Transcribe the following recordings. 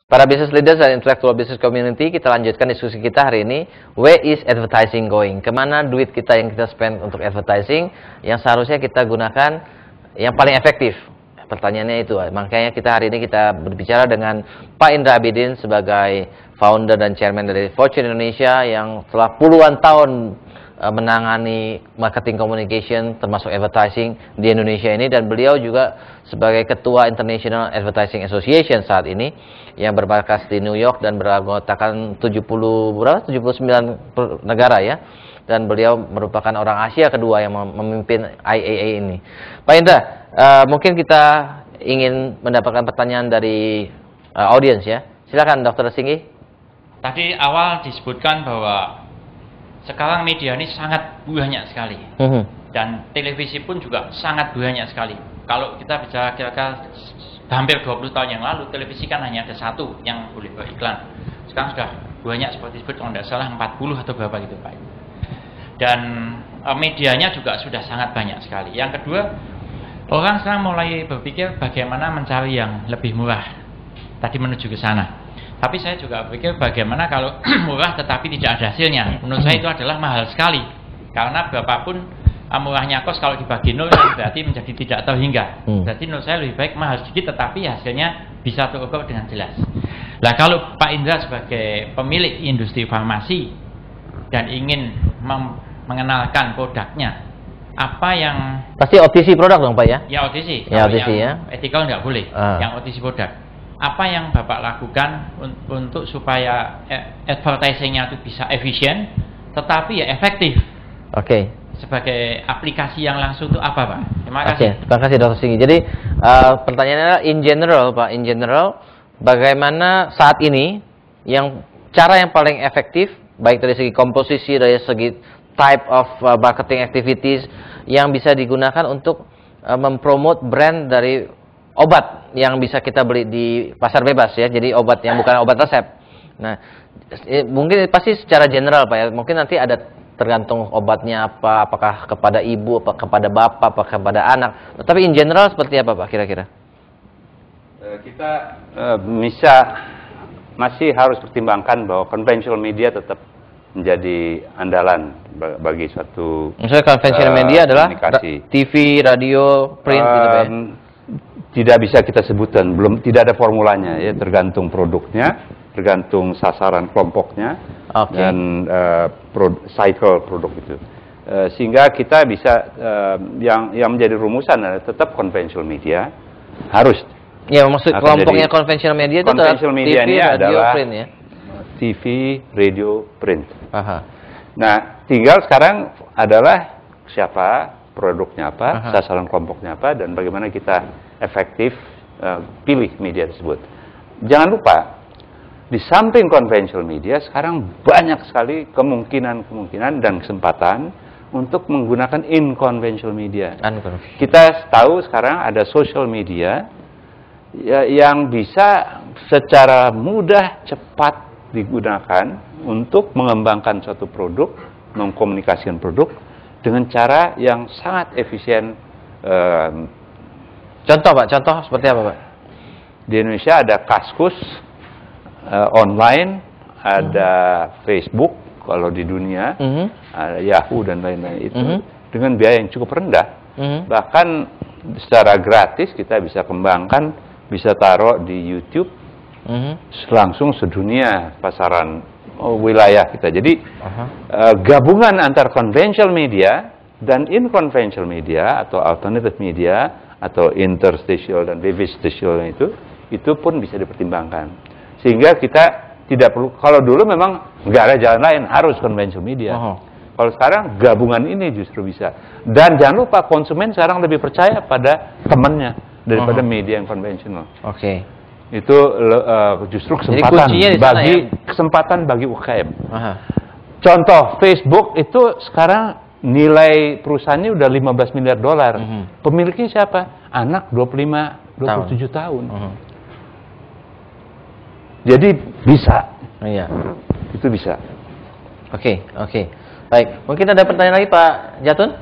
Para business leaders dan intellectual business community, kita lanjutkan diskusi kita hari ini. Where is advertising going? Kemana duit kita yang kita spend untuk advertising yang seharusnya kita gunakan yang paling efektif? Pertanyaannya itu. Makanya kita hari ini kita berbicara dengan Pak Indra Abidin sebagai founder dan chairman dari Fortune Indonesia yang telah puluhan tahun menangani marketing communication termasuk advertising di Indonesia ini, dan beliau juga sebagai ketua International Advertising Association saat ini yang bermarkas di New York dan beranggotakan 79 negara ya, dan beliau merupakan orang Asia kedua yang memimpin IAA ini. Pak Indra, mungkin kita ingin mendapatkan pertanyaan dari audiens ya. Silakan Dr. Singgi. Tadi awal disebutkan bahwa sekarang media ini sangat banyak sekali, dan televisi pun juga sangat banyak sekali. Kalau kita bicara kira-kira hampir 20 tahun yang lalu, televisi kan hanya ada satu yang boleh beriklan. Sekarang sudah banyak, seperti disebut kalau tidak salah 40 atau berapa gitu Pak. Dan medianya juga sudah sangat banyak sekali. Yang kedua, orang sekarang mulai berpikir bagaimana mencari yang lebih murah. Tadi menuju ke sana. Tapi saya juga berpikir bagaimana kalau murah tetapi tidak ada hasilnya. Menurut saya itu adalah mahal sekali. Karena berapapun murahnya kos, kalau dibagi nol berarti menjadi tidak terhingga. Jadi menurut saya lebih baik mahal sedikit tetapi hasilnya bisa terukur dengan jelas. Nah, kalau Pak Indra sebagai pemilik industri farmasi dan ingin mengenalkan produknya, apa yang... Pasti OTC produk dong Pak ya? Ya OTC. Ya OTC ya. Ethical nggak boleh. Yang OTC produk. Apa yang Bapak lakukan untuk supaya advertising-nya itu bisa efisien tetapi ya efektif? Oke. Sebagai aplikasi yang langsung itu apa Pak? Terima kasih. Terima kasih Dr. Singgi. Jadi pertanyaannya adalah in general Pak, in general bagaimana saat ini cara yang paling efektif baik dari segi komposisi, dari segi type of marketing activities yang bisa digunakan untuk mempromote brand dari obat yang bisa kita beli di pasar bebas ya, jadi obat yang bukan obat resep. Nah, mungkin pasti secara general Pak ya, mungkin nanti ada tergantung obatnya apa, apakah kepada ibu, apa kepada bapak, apa kepada anak. Tapi in general seperti apa Pak kira-kira? Kita masih harus pertimbangkan bahwa conventional media tetap menjadi andalan bagi suatu misalnya conventional media adalah TV, radio, print gitu Pak ya? Tidak bisa kita sebutkan, tidak ada formulanya ya, tergantung produknya, tergantung sasaran kelompoknya, dan cycle produk itu. Sehingga kita bisa yang menjadi rumusan adalah tetap conventional media harus. Ya, maksud kelompoknya conventional media itu media TV, ini radio, adalah print ya. TV, radio, print. Aha. Nah, tinggal sekarang adalah siapa, produknya apa, sasaran kelompoknya apa, dan bagaimana kita efektif pilih media tersebut. Jangan lupa, di samping conventional media, sekarang banyak sekali kemungkinan dan kesempatan untuk menggunakan unconventional media. Kita tahu sekarang ada social media yang bisa secara mudah, cepat digunakan untuk mengembangkan suatu produk, mengkomunikasikan produk dengan cara yang sangat efisien. Contoh Pak, contoh seperti apa Pak? Di Indonesia ada Kaskus online, ada Facebook kalau di dunia, ada Yahoo dan lain-lain itu dengan biaya yang cukup rendah. Bahkan secara gratis kita bisa kembangkan, bisa taruh di YouTube langsung sedunia pasaran wilayah kita. Jadi gabungan antara conventional media dan unconventional media atau alternative media atau interstitial dan vivistitial itu pun bisa dipertimbangkan. Sehingga kita tidak perlu, kalau dulu memang nggak ada jalan lain, harus conventional media. Kalau sekarang gabungan ini justru bisa. Dan jangan lupa konsumen sekarang lebih percaya pada temannya daripada media yang konvensional. Itu justru kesempatan bagi UKM. Contoh Facebook itu sekarang nilai perusahaannya udah $15 miliar. Pemiliknya siapa? Anak 27 tahun. Jadi bisa. Iya. Itu bisa. Oke. Baik, mungkin ada pertanyaan lagi Pak Jatun?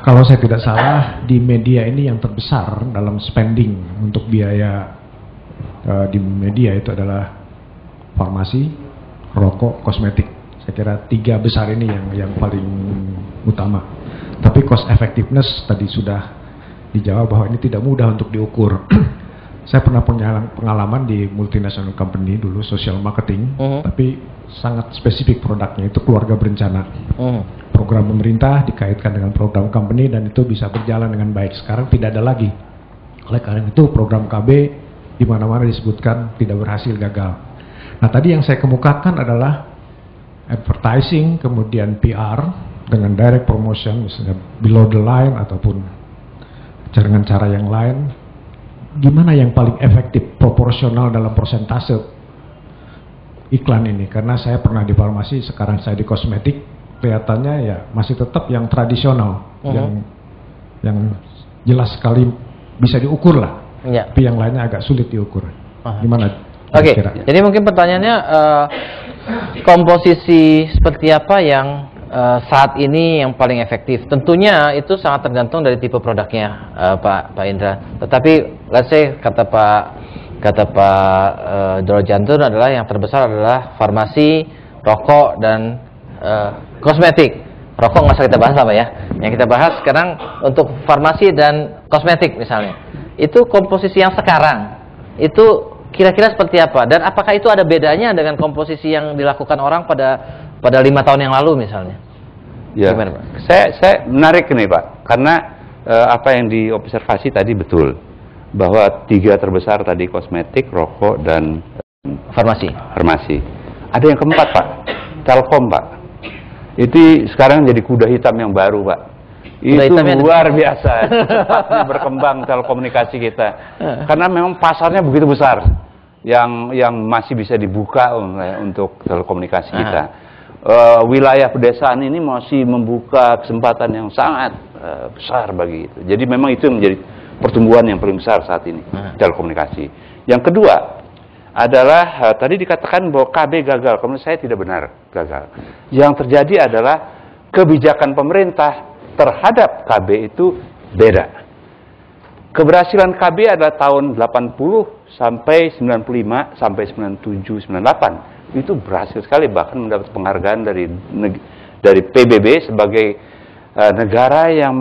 Kalau saya tidak salah, di media ini yang terbesar dalam spending untuk biaya di media itu adalah farmasi, rokok, kosmetik. Saya kira 3 besar ini yang paling utama. Tapi cost effectiveness tadi sudah dijawab bahwa ini tidak mudah untuk diukur. Saya pernah punya pengalaman di multinational company dulu, social marketing, tapi sangat spesifik produknya, itu keluarga berencana. Program pemerintah dikaitkan dengan program company dan itu bisa berjalan dengan baik. Sekarang tidak ada lagi. Oleh karena itu program KB di mana-mana disebutkan tidak berhasil, gagal. Nah, tadi yang saya kemukakan adalah advertising, kemudian PR dengan direct promotion, misalnya below the line ataupun dengan cara yang lain. Gimana yang paling efektif, proporsional dalam persentase iklan ini? Karena saya pernah di farmasi, sekarang saya di kosmetik, kelihatannya ya masih tetap yang tradisional, yang jelas sekali bisa diukur lah. Tapi yang lainnya agak sulit diukur. Gimana? Oke, jadi mungkin pertanyaannya komposisi seperti apa yang saat ini yang paling efektif? Tentunya itu sangat tergantung dari tipe produknya, Pak Indra. Tetapi, let's say kata Pak Dorojantun adalah yang terbesar adalah farmasi, rokok dan kosmetik. Rokok nggak usah kita bahas apa ya. Yang kita bahas sekarang untuk farmasi dan kosmetik misalnya. Itu komposisi yang sekarang itu kira-kira seperti apa? Dan apakah itu ada bedanya dengan komposisi yang dilakukan orang pada 5 tahun yang lalu misalnya? Ya, gimana, Pak? Saya menarik nih, Pak, karena apa yang diobservasi tadi betul, bahwa 3 terbesar tadi kosmetik, rokok, dan farmasi. Ada yang keempat, Pak, Telkom, Pak. Itu sekarang jadi kuda hitam yang baru, Pak. Itu luar biasa cepatnya berkembang telekomunikasi kita, karena memang pasarnya begitu besar yang masih bisa dibuka untuk telekomunikasi kita. Wilayah pedesaan ini masih membuka kesempatan yang sangat besar bagi itu. Jadi memang itu yang menjadi pertumbuhan yang paling besar saat ini, telekomunikasi. Yang kedua adalah tadi dikatakan bahwa KB gagal. Menurut saya tidak benar gagal. Yang terjadi adalah kebijakan pemerintah terhadap KB itu beda. Keberhasilan KB adalah tahun 80 sampai 95 sampai 97 98. Itu berhasil sekali, bahkan mendapat penghargaan dari PBB sebagai negara yang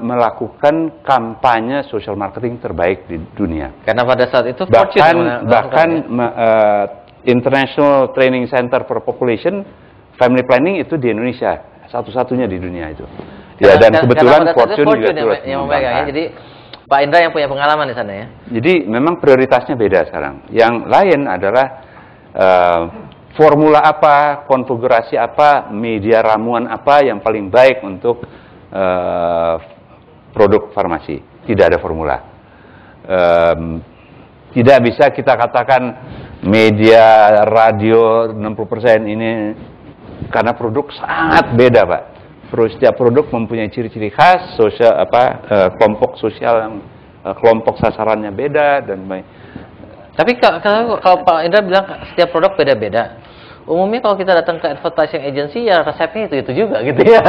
melakukan kampanye social marketing terbaik di dunia. Karena pada saat itu bahkan International Training Center for Population Family Planning itu di Indonesia, satu-satunya di dunia itu. Ya, dan kebetulan Fortune juga turut ya. Jadi Pak Indra yang punya pengalaman di sana ya. Jadi memang prioritasnya beda sekarang. Yang lain adalah formula apa, konfigurasi apa, media ramuan apa yang paling baik untuk produk farmasi. Tidak ada formula. Tidak bisa kita katakan media radio 60% ini, karena produk sangat beda, Pak. Setiap produk mempunyai ciri-ciri khas, kelompok sosial, kelompok sasarannya beda dan baik. Tapi kalau Pak Indra bilang setiap produk beda-beda, umumnya kalau kita datang ke advertising agency ya resepnya itu juga gitu ya.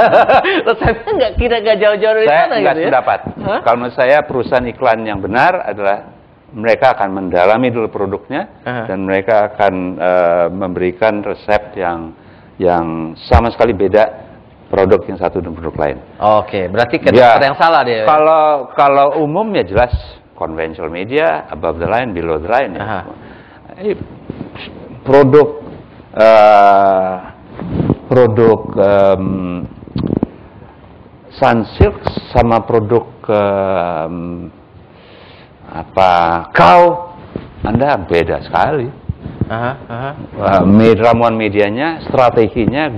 Resepnya nggak jauh-jauh dari sana gitu ya. Saya nggak sependapat. Kalau menurut saya perusahaan iklan yang benar adalah mereka akan mendalami dulu produknya dan mereka akan memberikan resep yang sama sekali beda produk yang satu dan produk lain. Oke, berarti ada yang salah dia. Kalau umum ya jelas conventional media, above the line, below the line. Ya. Produk Sunsilk sama produk Kau, Anda beda sekali. Ramuan medianya, strateginya,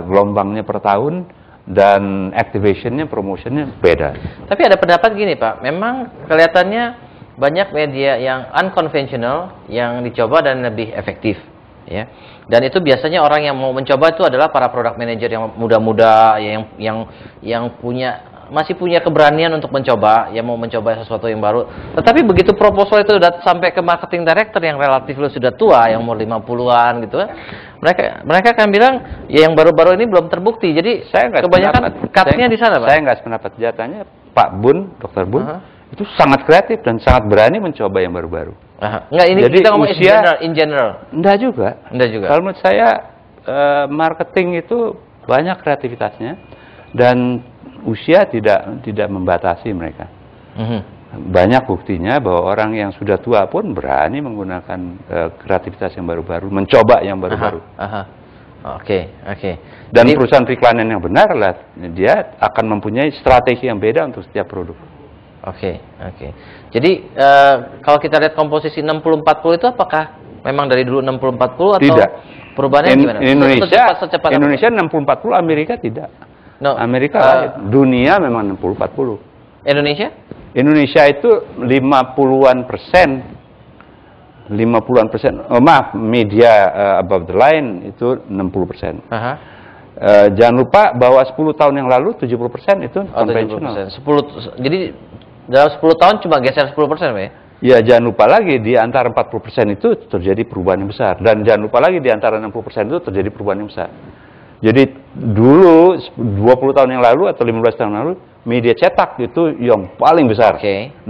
gelombangnya per tahun, dan activationnya, promotionnya beda. Tapi ada pendapat gini, Pak, memang kelihatannya banyak media yang unconventional yang dicoba dan lebih efektif, ya. Dan itu biasanya orang yang mau mencoba itu adalah para product manager yang muda-muda, yang masih punya keberanian untuk mencoba, yang mau mencoba sesuatu yang baru. Tetapi begitu proposal itu sudah sampai ke marketing director yang relatif sudah tua, yang umur 50-an gitu, mereka akan bilang ya yang baru-baru ini belum terbukti. Jadi kebanyakan cut-nya di sana, Pak. Saya nggak sependapat. Jatahnya Pak Bun, Dr. Bun, itu sangat kreatif dan sangat berani mencoba yang baru-baru. Enggak, ini jadi kita ngomong usia, in general. Enggak juga. Enggak juga. Kalau menurut saya marketing itu banyak kreativitasnya dan usia tidak membatasi mereka. Banyak buktinya bahwa orang yang sudah tua pun berani menggunakan kreativitas yang baru-baru, mencoba yang baru-baru. Oke. Dan jadi, perusahaan periklanan yang benar lah, dia akan mempunyai strategi yang beda untuk setiap produk. Oke. Jadi kalau kita lihat komposisi 60-40 itu apakah memang dari dulu 60-40 atau tidak. Perubahannya gimana? Indonesia 60-40, Amerika tidak. No. Amerika dunia memang 60-40. Indonesia itu 50-an persen. 50-an persen. Media above the line itu 60%. Jangan lupa bahwa 10 tahun yang lalu 70% itu konvensional. 10, jadi dalam 10 tahun cuma geser 10%, Pak ya? Ya, jangan lupa lagi di antara 40% itu terjadi perubahan yang besar, dan jangan lupa lagi di antara 60% itu terjadi perubahan yang besar. Jadi dulu 20 tahun yang lalu atau 15 tahun yang lalu media cetak itu yang paling besar. 60%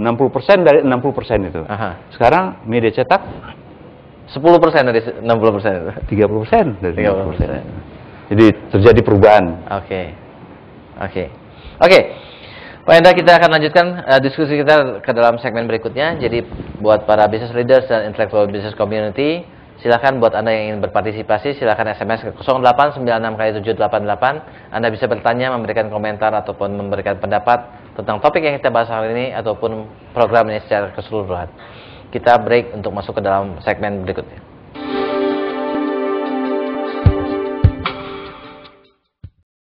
dari 60% itu. Sekarang media cetak 10% dari 60% itu. 30% dari 30%. Jadi terjadi perubahan. Oke. Pak Hendra, kita akan lanjutkan diskusi kita ke dalam segmen berikutnya. Jadi buat para business leaders dan intellectual business community, silakan buat Anda yang ingin berpartisipasi, silakan SMS ke 0896 Anda bisa bertanya, memberikan komentar ataupun memberikan pendapat tentang topik yang kita bahas hari ini ataupun program ini secara keseluruhan. Kita break untuk masuk ke dalam segmen berikutnya.